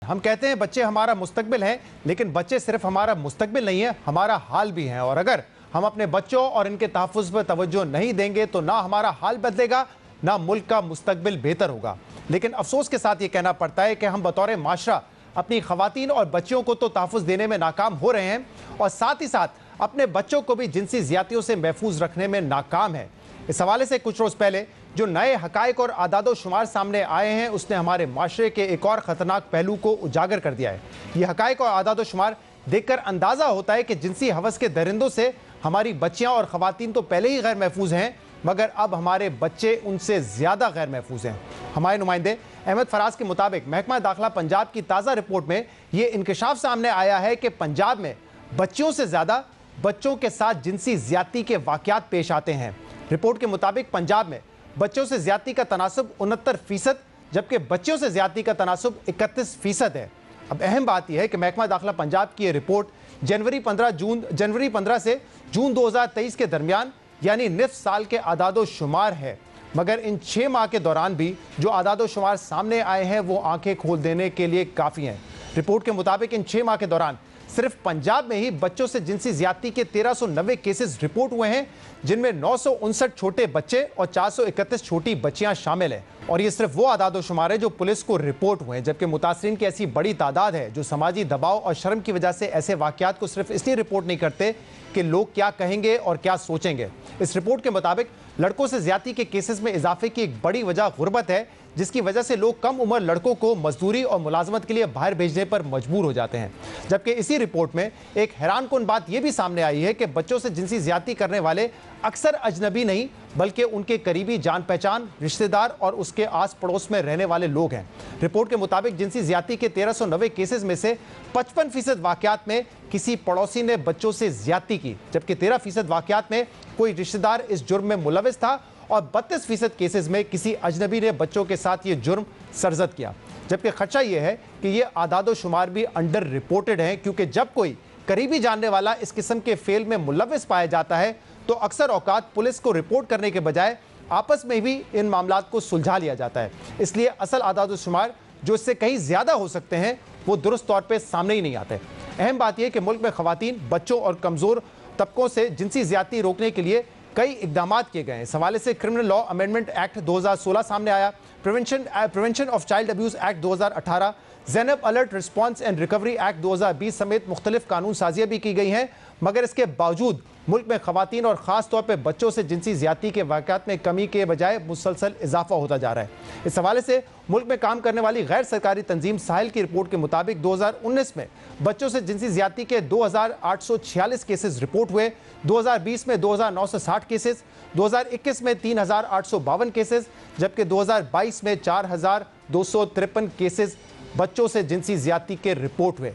हम कहते हैं बच्चे हमारा मुस्तकबिल हैं, लेकिन बच्चे सिर्फ हमारा मुस्तकबिल नहीं है, हमारा हाल भी हैं। और अगर हम अपने बच्चों और इनके तहफ़्फ़ुज़ पर तवज्जो नहीं देंगे तो ना हमारा हाल बदलेगा, ना मुल्क का मुस्तकबिल बेहतर होगा। लेकिन अफसोस के साथ ये कहना पड़ता है कि हम बतौर माशरा अपनी ख़वातीन और बच्चियों को तो तहफ़्फ़ुज़ देने में नाकाम हो रहे हैं और साथ ही साथ अपने बच्चों को भी जिनसी ज़्यादतियों से महफूज रखने में नाकाम है। इस हवाले से कुछ रोज़ पहले जो नए हक़ाइक़ और आदादो शुमार सामने आए हैं, उसने हमारे माशरे के एक और ख़तरनाक पहलू को उजागर कर दिया है। ये हक़ाइक़ और आदादो शुमार देखकर अंदाज़ा होता है कि जिनसी हवस के दरिंदों से हमारी बच्चियाँ और ख़वातीन तो पहले ही गैर महफूज हैं, मगर अब हमारे बच्चे उनसे ज़्यादा गैर महफूज हैं। हमारे नुमाइंदे अहमद फराज के मुताबिक महकमा दाखिला पंजाब की ताज़ा रिपोर्ट में ये इंकशाफ सामने आया है कि पंजाब में बच्चियों से ज़्यादा बच्चों के साथ जिनसी ज़्यादती के वाक़यात पेश आते हैं। रिपोर्ट के मुताबिक पंजाब में बच्चों से ज़्यादती का तनासुब 69%, जबकि बच्चियों से ज़्यादती का तनासुब 31% है। अब अहम बात यह है कि महकमा दाखिला पंजाब की ये रिपोर्ट जनवरी 15 से जून 2023 के दरमियान यानी निफ साल के आदादो शुमार है, मगर इन 6 माह के दौरान भी जो आदादो शुमार सामने आए हैं वो आंखें खोल देने के लिए काफ़ी हैं। रिपोर्ट के मुताबिक इन 6 माह के दौरान सिर्फ पंजाब में ही बच्चों से जिनसी ज़्यादती के 1390 केसेस रिपोर्ट हुए हैं, जिनमें 959 छोटे बच्चे और 431 छोटी बच्चियां शामिल हैं। और ये सिर्फ वो आदादो शुमार है जो पुलिस को रिपोर्ट हुए हैं, जबकि मुतासरीन की ऐसी बड़ी तादाद है जो समाजी दबाव और शर्म की वजह से ऐसे वाक़यात को सिर्फ इसलिए रिपोर्ट नहीं करते कि लोग क्या कहेंगे और क्या सोचेंगे। इस रिपोर्ट के मुताबिक लड़कों से ज़्यादती के केसेस में इजाफे की एक बड़ी वजह गुर्बत है, जिसकी वजह से लोग कम उम्र लड़कों को मजदूरी और मुलाजमत के लिए बाहर भेजने पर मजबूर हो जाते हैं। जबकि इसी रिपोर्ट में एक हैरानकुन बात यह भी सामने आई है कि बच्चों से जिनसी ज़्यादती करने वाले अक्सर अजनबी नहीं बल्कि उनके करीबी जान पहचान, रिश्तेदार और उसके आस पड़ोस में रहने वाले लोग हैं। रिपोर्ट के मुताबिक जिनसी ज़्यादती के 1390 केसेस में से 55% वाक़यात में किसी पड़ोसी ने बच्चों से ज़्यादती की, जबकि 13% वाक़यात में कोई रिश्तेदार इस जुर्म में मुलविस था और 32% केसेस में किसी अजनबी ने बच्चों के साथ ये जुर्म सरजद किया। जबकि खदशा ये है कि ये आदादो शुमार भी अंडर रिपोर्टेड हैं, क्योंकि जब कोई करीबी जानने वाला इस किस्म के फेल में मुलविस पाया जाता है तो अक्सर औकात पुलिस को रिपोर्ट करने के बजाय आपस में भी इन मामलात को सुलझा लिया जाता है। इसलिए असल आदादो शुमार जो इससे कहीं ज़्यादा हो सकते हैं वो दुरुस्त तौर पर सामने ही नहीं आते। अहम बात यह कि मुल्क में ख़वातीन, बच्चों और कमज़ोर तबकों से जिनसी ज़्यादती रोकने के लिए कई इकदाम किए गए हैं। इस हवाले से क्रिमिनल लॉ अमेंडमेंट एक्ट 2016 सामने आया, prevention of child abuse act 2018, Zainab alert response and recovery act 2020 समेत मुख्तलिफ कानून साजियाँ भी की गई हैं, मगर इसके बावजूद मुल्क में ख़वातीन और ख़ास तौर पर बच्चों से जिनसी ज़्यादती के वाक़यात में कमी के बजाय मुसलसल इजाफा होता जा रहा है। इस हवाले से मुल्क में काम करने वाली गैर सरकारी तंजीम साहिल की रिपोर्ट के मुताबिक 2019 में बच्चों से जिनसी ज़्यादती के 2846 केसेस रिपोर्ट हुए, 2020 में 2960 केसेस, 2021 में 3852 केसेस, जबकि 2022 में 4253 केसेस बच्चों से जिनसी ज़्यादती के रिपोर्ट हुए।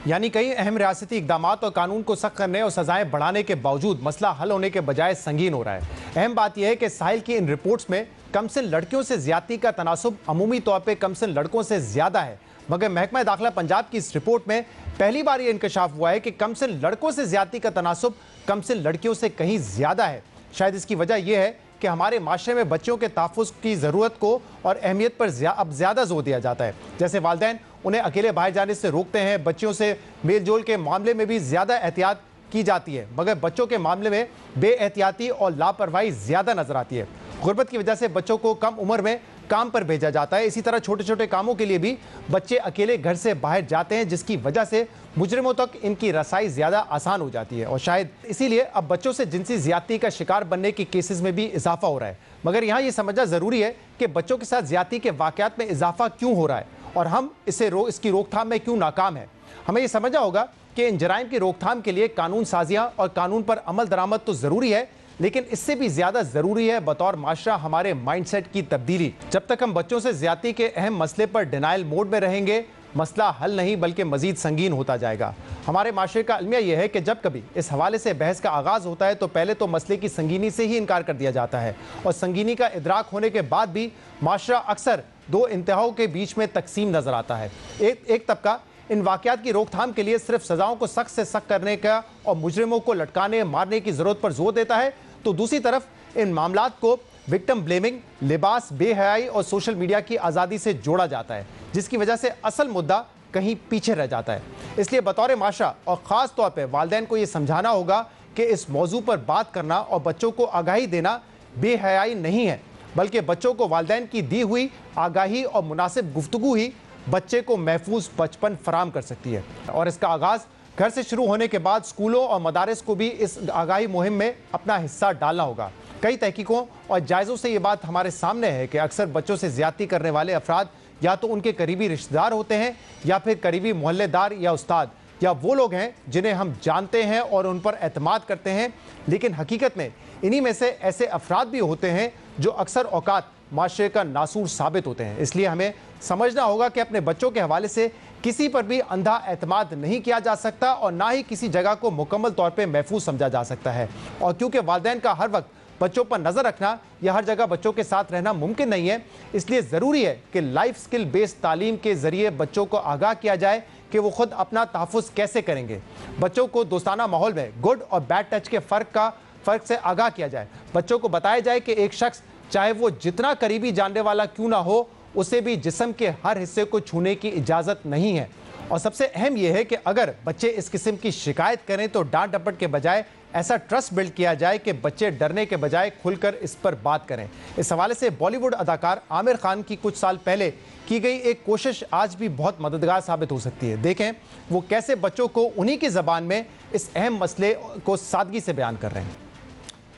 यानी कई अहम रियासती इकदाम और कानून को सख्त करने और सजाएं बढ़ाने के बावजूद मसला हल होने के बजाय संगीन हो रहा है। अहम बात यह है कि साहिल की इन रिपोर्ट्स में कमसिन लड़कियों से ज़्यादती का तनासुब अमूमी तौर पर कमसिन लड़कों से ज़्यादा है, मगर महकमा दाखिला पंजाब की इस रिपोर्ट में पहली बार यह इंकशाफ हुआ है कि कमसिन लड़कों से ज़्यादती का तनासुब कमसिन लड़कियों से कहीं ज़्यादा है। शायद इसकी वजह यह है कि हमारे माशरे में बच्चों के तहफ़्फ़ुज़ की ज़रूरत को और अहमियत पर अब ज़्यादा जोर दिया जाता है। जैसे वालिदैन उन्हें अकेले बाहर जाने से रोकते हैं, बच्चियों से मेल जोल के मामले में भी ज़्यादा एहतियात की जाती है, मगर बच्चों के मामले में बेएहतियाती और लापरवाही ज़्यादा नज़र आती है। गुर्बत की वजह से बच्चों को कम उम्र में काम पर भेजा जाता है। इसी तरह छोटे छोटे कामों के लिए भी बच्चे अकेले घर से बाहर जाते हैं, जिसकी वजह से मुजरिमों तक इनकी रसाई ज़्यादा आसान हो जाती है। और शायद इसीलिए अब बच्चों से जिनसी ज़्यादती का शिकार बनने के केसेस में भी इजाफा हो रहा है। मगर यहाँ ये समझना ज़रूरी है कि बच्चों के साथ ज़्यादती के वाक़यात में इजाफा क्यों हो रहा है और हम इसकी रोकथाम में क्यों नाकाम है। हमें ये समझना होगा कि इन जराइम की रोकथाम के लिए कानून साजियाँ और कानून पर अमल दरामद तो ज़रूरी है, लेकिन इससे भी ज़्यादा ज़रूरी है बतौर माशरा हमारे माइंडसेट की तब्दीली। जब तक हम बच्चों से ज़्यादती के अहम मसले पर डिनाइल मोड में रहेंगे, मसला हल नहीं बल्कि मज़ीद संगीन होता जाएगा। हमारे माशरे का अलमिया यह है कि जब कभी इस हवाले से बहस का आगाज़ होता है तो पहले तो मसले की संगीनी से ही इनकार कर दिया जाता है, और संगीनी का इदराक होने के बाद भी माशरा अक्सर दो इंतहाओं के बीच में तकसीम नज़र आता है। एक तबका इन वाक़यात की रोकथाम के लिए सिर्फ सज़ाओं को सख्त से सख्त करने का और मुजरिमों को लटकाने मारने की ज़रूरत पर जोर देता है, तो दूसरी तरफ इन मामलात को विक्टिम ब्लेमिंग, लिबास, बेहयाई और सोशल मीडिया की आज़ादी से जोड़ा जाता है, जिसकी वजह से असल मुद्दा कहीं पीछे रह जाता है। इसलिए बतौर माशरा और ख़ास तौर पर वालिदैन को ये समझाना होगा कि इस मौजू पर बात करना और बच्चों को आगाही देना बेहयाई नहीं है, बल्कि बच्चों को वालिदैन की दी हुई आगाही और मुनासिब गुफ्तगू ही बच्चे को महफूज बचपन फराम कर सकती है। और इसका आगाज़ घर से शुरू होने के बाद स्कूलों और मदारिस को भी इस आगाही मुहिम में अपना हिस्सा डालना होगा। कई तहकीकों और जायज़ों से ये बात हमारे सामने है कि अक्सर बच्चों से ज़्यादती करने वाले अफराद या तो उनके करीबी रिश्तेदार होते हैं या फिर करीबी मोहल्लेदार या उस्ताद या वो लोग हैं जिन्हें हम जानते हैं और उन पर एतमाद करते हैं। लेकिन हकीकत में इन्हीं में से ऐसे अफराद भी होते हैं जो अक्सर औकात माशरे का नासूर साबित होते हैं। इसलिए हमें समझना होगा कि अपने बच्चों के हवाले से किसी पर भी अंधा एतमाद नहीं किया जा सकता और ना ही किसी जगह को मुकम्मल तौर पर महफूज समझा जा सकता है। और क्योंकि वालिदैन का हर वक्त बच्चों पर नज़र रखना या हर जगह बच्चों के साथ रहना मुमकिन नहीं है, इसलिए ज़रूरी है कि लाइफ स्किल बेस्ड तालीम के ज़रिए बच्चों को आगाह किया जाए कि वो खुद अपना तहफ़्फ़ुज़ कैसे करेंगे। बच्चों को दोस्ताना माहौल में गुड और बैड टच के फ़र्क से आगाह किया जाए। बच्चों को बताया जाए कि एक शख्स चाहे वो जितना करीबी जानने वाला क्यों ना हो, उसे भी जिस्म के हर हिस्से को छूने की इजाज़त नहीं है। और सबसे अहम यह है कि अगर बच्चे इस किस्म की शिकायत करें तो डांट डपट के बजाय ऐसा ट्रस्ट बिल्ड किया जाए कि बच्चे डरने के बजाय खुलकर इस पर बात करें। इस हवाले से बॉलीवुड अदाकार आमिर खान की कुछ साल पहले की गई एक कोशिश आज भी बहुत मददगार साबित हो सकती है। देखें वो कैसे बच्चों को उन्हीं की ज़बान में इस अहम मसले को सादगी से बयान कर रहे हैं।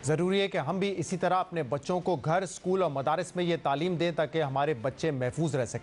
ज़रूरी है कि हम भी इसी तरह अपने बच्चों को घर, स्कूल और मदारिस में ये तालीम दें ताकि हमारे बच्चे महफूज रह सकें।